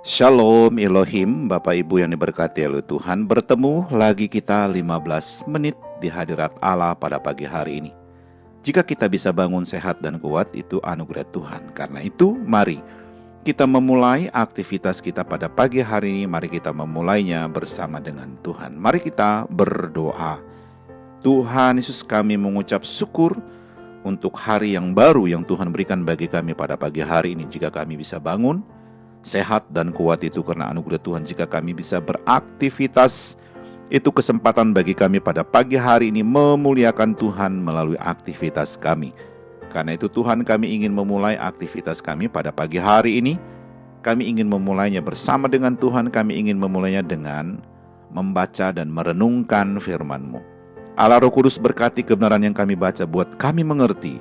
Shalom Elohim, Bapak Ibu yang diberkati oleh Tuhan. Bertemu lagi kita 15 menit di hadirat Allah pada pagi hari ini. Jika kita bisa bangun sehat dan kuat, itu anugerah Tuhan. Karena itu, mari kita memulai aktivitas kita pada pagi hari ini. Mari kita memulainya bersama dengan Tuhan. Mari kita berdoa. Tuhan Yesus, kami mengucap syukur untuk hari yang baru yang Tuhan berikan bagi kami pada pagi hari ini. Jika kami bisa bangun sehat dan kuat, itu karena anugerah Tuhan. Jika kami bisa beraktivitas, itu kesempatan bagi kami pada pagi hari ini memuliakan Tuhan melalui aktivitas kami. Karena itu Tuhan, kami ingin memulai aktivitas kami pada pagi hari ini. Kami ingin memulainya bersama dengan Tuhan. Kami ingin memulainya dengan membaca dan merenungkan firman-Mu. Allah Roh Kudus, berkati kebenaran yang kami baca, buat kami mengerti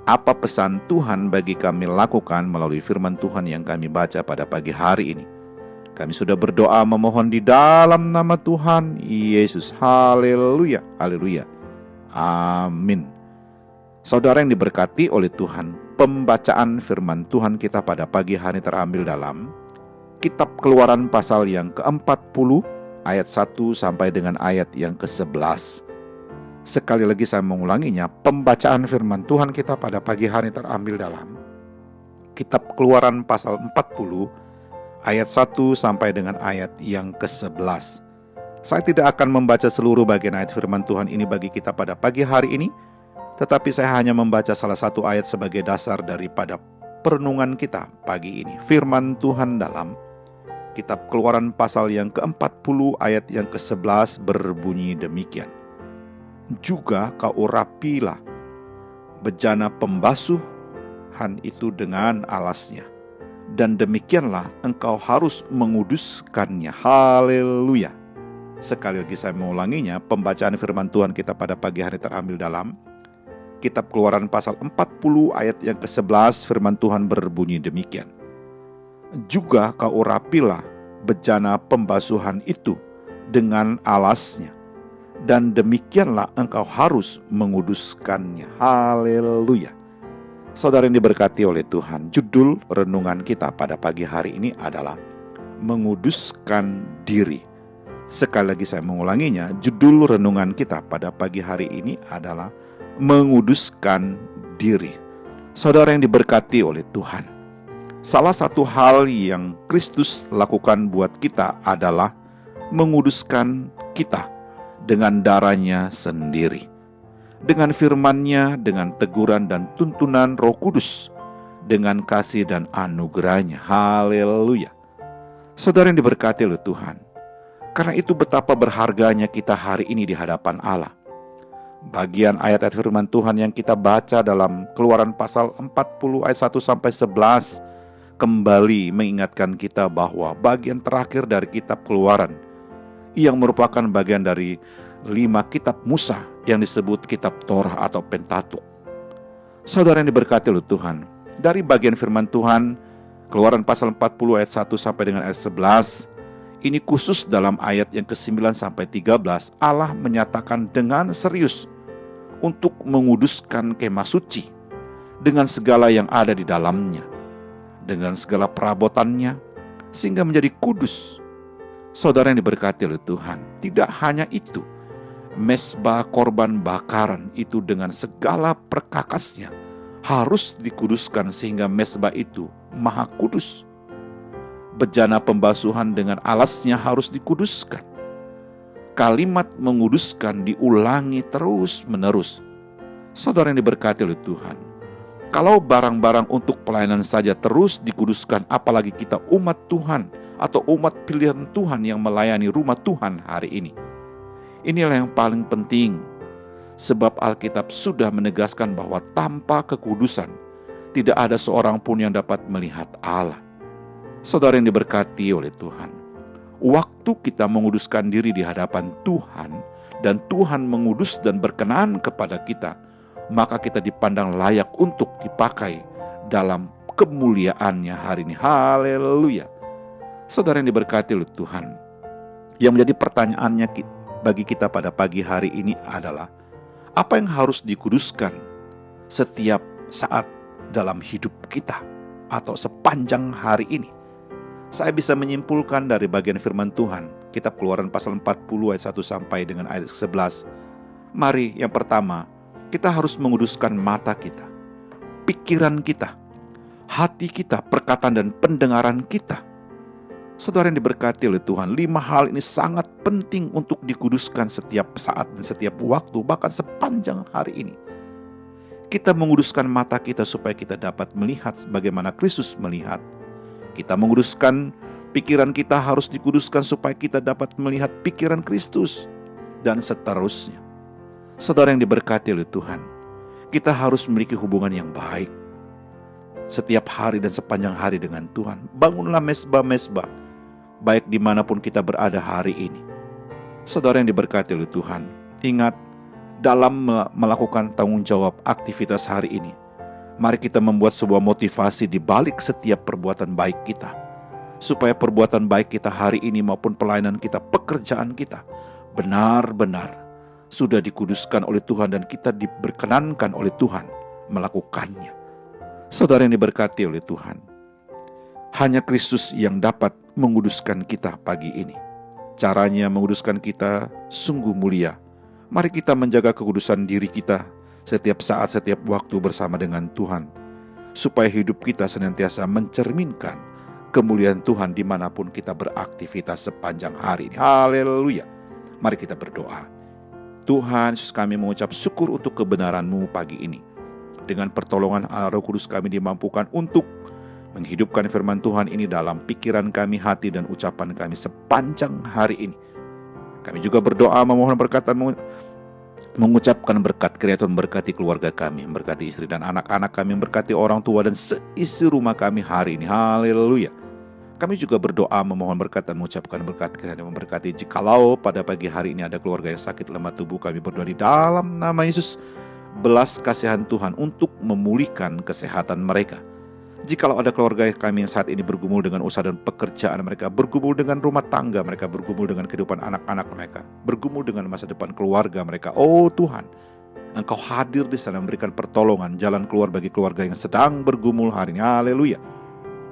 apa pesan Tuhan bagi kami lakukan melalui firman Tuhan yang kami baca pada pagi hari ini. Kami sudah berdoa memohon di dalam nama Tuhan Yesus. Haleluya, haleluya, amin. Saudara yang diberkati oleh Tuhan, pembacaan firman Tuhan kita pada pagi hari terambil dalam Kitab Keluaran pasal yang ke-40 ayat 1 sampai dengan ayat yang ke-11. Sekali lagi saya mengulanginya, pembacaan firman Tuhan kita pada pagi hari terambil dalam Kitab Keluaran pasal 40 ayat 1 sampai dengan ayat yang ke-11. Saya tidak akan membaca seluruh bagian ayat firman Tuhan ini bagi kita pada pagi hari ini, tetapi saya hanya membaca salah satu ayat sebagai dasar daripada perenungan kita pagi ini. Firman Tuhan dalam Kitab Keluaran pasal yang ke-40 ayat yang ke-11 berbunyi demikian. Juga kau rapilah bejana pembasuhan itu dengan alasnya, dan demikianlah engkau harus menguduskannya. Haleluya. Sekali lagi saya mengulanginya, pembacaan firman Tuhan kita pada pagi hari terambil dalam Kitab Keluaran pasal 40 ayat yang ke-11. Firman Tuhan berbunyi demikian. Juga kau rapilah bejana pembasuhan itu dengan alasnya, dan demikianlah engkau harus menguduskannya. Haleluya. Saudara yang diberkati oleh Tuhan, judul renungan kita pada pagi hari ini adalah menguduskan diri. Sekali lagi saya mengulanginya, judul renungan kita pada pagi hari ini adalah menguduskan diri. Saudara yang diberkati oleh Tuhan, salah satu hal yang Kristus lakukan buat kita adalah menguduskan kita dengan darahnya sendiri, dengan firman-Nya, dengan teguran dan tuntunan Roh Kudus, dengan kasih dan anugerah-Nya. Haleluya. Saudara yang diberkati oleh Tuhan, karena itu betapa berharganya kita hari ini di hadapan Allah. Bagian ayat-ayat firman Tuhan yang kita baca dalam Keluaran pasal 40 ayat 1 sampai 11 kembali mengingatkan kita bahwa bagian terakhir dari kitab Keluaran, yang merupakan bagian dari 5 kitab Musa yang disebut kitab Torah atau Pentatuk. Saudara yang diberkati oleh Tuhan, dari bagian firman Tuhan Keluaran pasal 40 ayat 1 sampai dengan ayat 11, ini khusus dalam ayat yang ke-9 sampai 13, Allah menyatakan dengan serius untuk menguduskan kemah suci dengan segala yang ada di dalamnya, dengan segala perabotannya, sehingga menjadi kudus. Saudara yang diberkati oleh Tuhan, tidak hanya itu, mezbah korban bakaran itu dengan segala perkakasnya harus dikuduskan sehingga mezbah itu maha kudus. Bejana pembasuhan dengan alasnya harus dikuduskan. Kalimat menguduskan diulangi terus menerus. Saudara yang diberkati oleh Tuhan, kalau barang-barang untuk pelayanan saja terus dikuduskan, apalagi kita umat Tuhan atau umat pilihan Tuhan yang melayani rumah Tuhan hari ini. Inilah yang paling penting, sebab Alkitab sudah menegaskan bahwa tanpa kekudusan tidak ada seorang pun yang dapat melihat Allah. Saudara yang diberkati oleh Tuhan, waktu kita menguduskan diri di hadapan Tuhan dan Tuhan mengudus dan berkenan kepada kita, maka kita dipandang layak untuk dipakai dalam kemuliaannya hari ini. Haleluya. Saudara yang diberkati oleh Tuhan, yang menjadi pertanyaannya bagi kita pada pagi hari ini adalah, apa yang harus dikuduskan setiap saat dalam hidup kita atau sepanjang hari ini? Saya bisa menyimpulkan dari bagian firman Tuhan, kitab Keluaran pasal 40 ayat 1 sampai dengan ayat 11. Mari yang pertama, kita harus menguduskan mata kita, pikiran kita, hati kita, perkataan dan pendengaran kita. Saudara yang diberkati oleh Tuhan, 5 hal ini sangat penting untuk dikuduskan setiap saat dan setiap waktu, bahkan sepanjang hari ini. Kita menguduskan mata kita supaya kita dapat melihat bagaimana Kristus melihat. Kita menguduskan pikiran kita, harus dikuduskan supaya kita dapat melihat pikiran Kristus, dan seterusnya. Saudara yang diberkati oleh Tuhan, kita harus memiliki hubungan yang baik setiap hari dan sepanjang hari dengan Tuhan. Bangunlah mezbah-mezbah, baik dimanapun kita berada hari ini. Saudara yang diberkati oleh Tuhan, ingat, dalam melakukan tanggung jawab aktivitas hari ini, mari kita membuat sebuah motivasi di balik setiap perbuatan baik kita, supaya perbuatan baik kita hari ini maupun pelayanan kita, pekerjaan kita, benar-benar sudah dikuduskan oleh Tuhan dan kita diberkenankan oleh Tuhan melakukannya. Saudara yang diberkati oleh Tuhan, hanya Kristus yang dapat menguduskan kita pagi ini. Caranya menguduskan kita sungguh mulia. Mari kita menjaga kekudusan diri kita setiap saat, setiap waktu bersama dengan Tuhan, supaya hidup kita senantiasa mencerminkan kemuliaan Tuhan dimanapun kita beraktivitas sepanjang hari ini. Haleluya. Mari kita berdoa. Tuhan Yesus, kami mengucap syukur untuk kebenaran-Mu pagi ini. Dengan pertolongan Roh Kudus kami dimampukan untuk menghidupkan firman Tuhan ini dalam pikiran kami, hati dan ucapan kami sepanjang hari ini. Kami juga berdoa memohon berkat-Mu, mengucapkan berkat kiranya Tuhan memberkati keluarga kami, memberkati istri dan anak-anak kami, memberkati orang tua dan seisi rumah kami hari ini. Haleluya. Kami juga berdoa memohon berkat dan mengucapkan berkat kiranya memberkati. Jikalau pada pagi hari ini ada keluarga yang sakit lemah tubuh, kami berdoa di dalam nama Yesus, belas kasihan Tuhan untuk memulihkan kesehatan mereka. Jikalau ada keluarga kami yang saat ini bergumul dengan usaha dan pekerjaan mereka, bergumul dengan rumah tangga mereka, bergumul dengan kehidupan anak-anak mereka, bergumul dengan masa depan keluarga mereka, oh Tuhan, Engkau hadir di sana memberikan pertolongan, jalan keluar bagi keluarga yang sedang bergumul hari ini. Haleluya.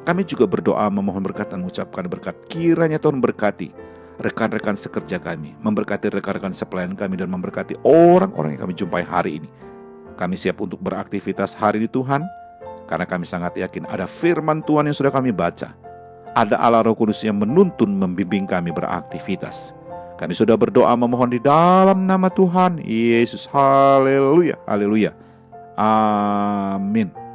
Kami juga berdoa memohon berkat dan mengucapkan berkat kiranya Tuhan berkati rekan-rekan sekerja kami, memberkati rekan-rekan sepelayan kami, dan memberkati orang-orang yang kami jumpai hari ini. Kami siap untuk beraktivitas hari ini Tuhan, karena kami sangat yakin ada firman Tuhan yang sudah kami baca. Ada Allah Roh Kudus yang menuntun, membimbing kami beraktivitas. Kami sudah berdoa memohon di dalam nama Tuhan Yesus. Haleluya, haleluya. Amin.